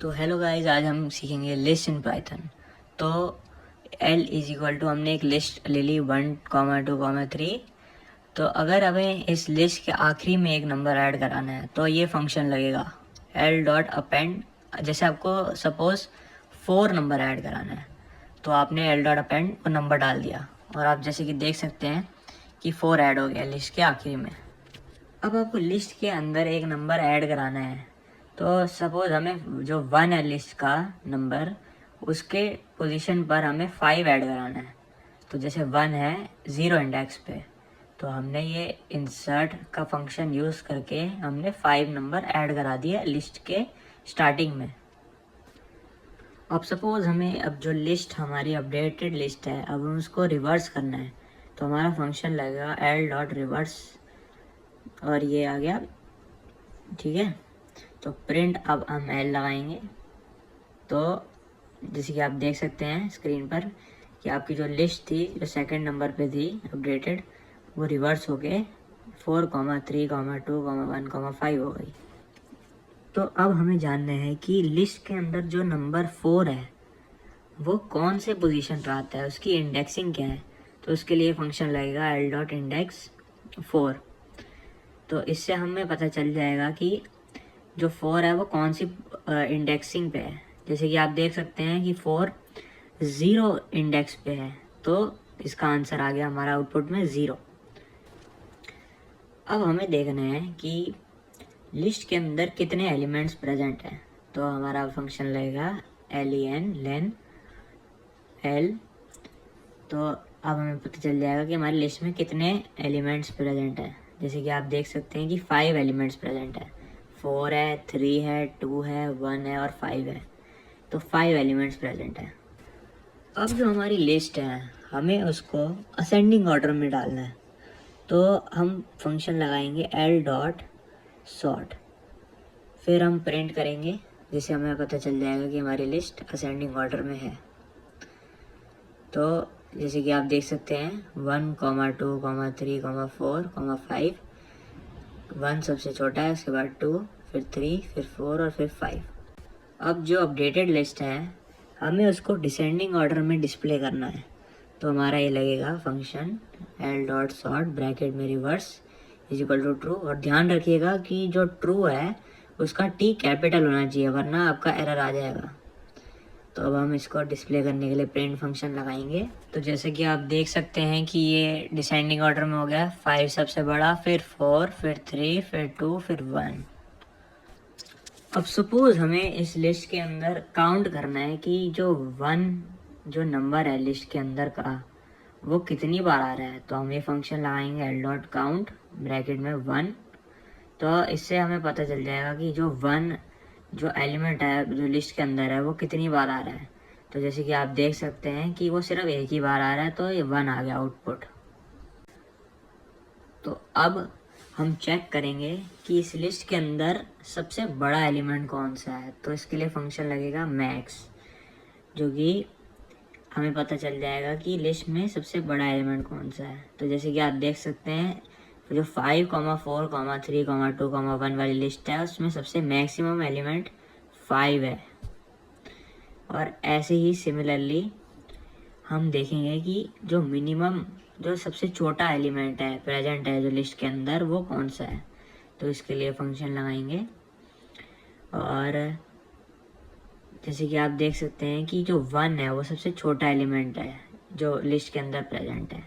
तो hello guys, आज हम सीखेंगे लिस्ट इन पाइथन। तो L इज इक्वल टू हमने एक लिस्ट ले ली 1, 2, 3। तो अगर हमें इस लिस्ट के आखिरी में एक नंबर ऐड कराना है तो ये फंक्शन लगेगा L डॉट अपेंड। जैसे आपको सपोज 4 नंबर ऐड कराना है तो आपने L डॉट अपेंड वो नंबर डाल दिया और आप जैसे कि देख सकते हैं कि 4 ऐड हो गया लिस्ट के आखिरी में। अब आपको लिस्ट के अंदर एक नंबर ऐड कराना है तो सपोज हमें जो 1 है लिस्ट का नंबर, उसके पोजीशन पर हमें 5 ऐड कराना है। तो जैसे 1 है 0 इंडेक्स पे, तो हमने ये इंसर्ट का फंक्शन यूज़ करके हमने 5 नंबर ऐड करा दिए लिस्ट के स्टार्टिंग में। अब सपोज हमें अब जो लिस्ट हमारी अपडेटेड लिस्ट है अब हम उसको रिवर्स करना है तो हमारा फंक्शन लगेगा L डॉट रिवर्स और ये आ गया। ठीक है, तो प्रिंट अब हम L लगाएंगे तो जैसे कि आप देख सकते हैं स्क्रीन पर कि आपकी जो लिस्ट थी जो सेकंड नंबर पे थी अपडेटेड, वो रिवर्स हो गए 4, 3, 2, 1, 5 हो गई। तो अब हमें जानना है कि लिस्ट के अंदर जो नंबर 4 है वो कौन से पोजीशन पर आता है, उसकी इंडेक्सिंग क्या है। तो उसके लिए फंक्शन लगेगा L डॉट इंडेक्स 4। तो इससे हमें पता चल जाएगा कि जो 4 है वो कौन सी इंडेक्सिंग पे है। जैसे कि आप देख सकते हैं कि 4 0 इंडेक्स पे है, तो इसका आंसर आ गया हमारा आउटपुट में 0। अब हमें देखना है कि लिस्ट के अंदर कितने एलिमेंट्स प्रेजेंट हैं। तो हमारा फंक्शन लगेगा len l। तो अब हमें पता चल जाएगा कि हमारी लिस्ट में कितने एलिमेंट्स प्रेजेंट हैं। जैसे कि आप देख सकते हैं कि 5 एलिमेंट्स प्रेजेंट है, 4 है, 3 है, 2 है, 1 है और 5 है। तो 5 एलिमेंट्स प्रेजेंट है। अब जो हमारी लिस्ट है हमें उसको असेंडिंग ऑर्डर में डालना है तो हम फंक्शन लगाएंगे L डॉट सॉर्ट। फिर हम प्रिंट करेंगे जिससे हमें पता चल जाएगा कि हमारी लिस्ट असेंडिंग ऑर्डर में है। तो जैसे कि आप देख सकते हैं 1, 2, 3, 4, 5। 1 सबसे छोटा है, उसके बाद 2, फिर 3, फिर 4 और फिर 5। अब जो अपडेटेड लिस्ट है हमें उसको डिसेंडिंग ऑर्डर में डिस्प्ले करना है तो हमारा ये लगेगा function L dot sort bracket में reverse is equal to true. और ध्यान रखिएगा कि जो ट्रू है उसका T कैपिटल होना चाहिए वरना आपका एरर आ जाएगा। तो अब हम इसको डिस्प्ले करने के लिए प्रिंट फंक्शन लगाएंगे। तो जैसे कि आप देख सकते हैं कि ये डिसेंडिंग ऑर्डर में हो गया, 5 सबसे बड़ा, फिर 4, फिर 3, फिर 2, फिर 1। अब सपोज हमें इस लिस्ट के अंदर काउंट करना है कि जो 1 जो नंबर है लिस्ट के अंदर का वो कितनी बार आ रहा है। तो हम ये फंक्शन लगाएंगे L डॉट काउंट ब्रैकेट में 1। तो इससे हमें पता चल जाएगा कि जो 1 जो एलिमेंट है जो लिस्ट के अंदर है वो कितनी बार आ रहा है। तो जैसे कि आप देख सकते हैं कि वो सिर्फ एक ही बार आ रहा है तो ये 1 आ गया आउटपुट। तो अब हम चेक करेंगे कि इस लिस्ट के अंदर सबसे बड़ा एलिमेंट कौन सा है। तो इसके लिए फंक्शन लगेगा मैक्स, जो कि हमें पता चल जाएगा कि लिस्ट में सबसे बड़ा एलिमेंट कौन सा है। तो जैसे कि आप देख सकते हैं जो 5, 4, 3, 2, 1 वाली लिस्ट है उसमें सबसे मैक्सिमम एलिमेंट 5 है। और ऐसे ही सिमिलरली हम देखेंगे कि जो मिनिमम जो सबसे छोटा एलिमेंट है प्रेजेंट है जो लिस्ट के अंदर वो कौन सा है। तो इसके लिए फंक्शन लगाएंगे और जैसे कि आप देख सकते हैं कि जो 1 है वो सबसे छोटा एलिमेंट है जो लिस्ट के अंदर प्रेजेंट है।